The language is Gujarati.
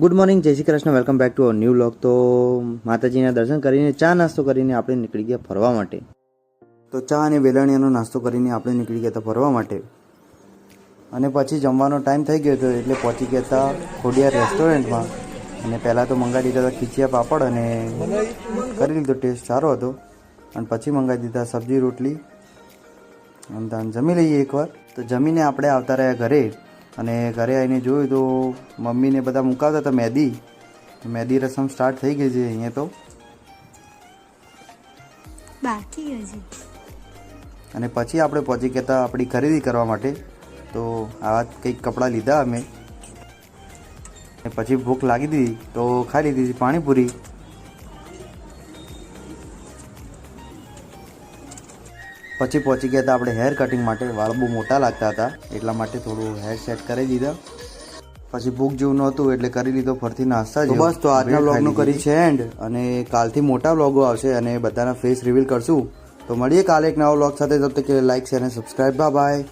ગુડ મોર્નિંગ, જય Shri Krishna, welcome back to a new vlog. તો માતાજીના દર્શન કરીને ચા નાસ્તો કરીને આપણે નીકળી ગયા ફરવા માટે. તો ચા અને વેલણીયાનો નાસ્તો કરીને આપણે નીકળી ગયા હતા ફરવા માટે. અને પછી જમવાનો ટાઈમ થઈ ગયો હતો એટલે પહોંચી ગયા હતા ખોડિયાર રેસ્ટોરન્ટમાં. અને પહેલાં તો મંગાવી દીધા હતા ખીચિયા પાપડ અને કરી લીધો, ટેસ્ટ સારો હતો. અને પછી મંગાવી દીધા સબ્જી રોટલી અને જમી લઈએ એકવાર. તો જમીને આપણે આવતા રહ્યા ઘરે. અને ઘરે આવીને જોયું તો મમ્મીને બધા મુકાવતા હતા મહેંદી રસમ સ્ટાર્ટ થઈ ગઈ છે અહીંયા તો બાકી હજી. અને પછી આપણે પહોંચી ગયા હતા આપણી ખરીદી કરવા માટે. તો આવા કંઈક કપડાં લીધા અમે. અને પછી ભૂખ લાગી દીધી તો ખાઈ લીધી પાણીપુરી. પછી પહોંચી ગયા હતા આપણે હેર કટિંગ માટે. વાળ બહુ મોટા લાગતા હતા એટલા માટે થોડું હેર સેટ કરી દીધા. પછી ભૂખ જેવું નહોતું એટલે કરી લીધો ફરતી નાસ્તા. બસ તો આજના વ્લોગનું કરી છે એન્ડ. અને કાલથી મોટા વ્લોગો આવશે અને બધાના ફેસ રિવીલ કરશું. તો મળીએ કાલે એક નવા વ્લોગ સાથે. તબ તક લાઈક શેર અને સબસ્ક્રાઈબ. બાય.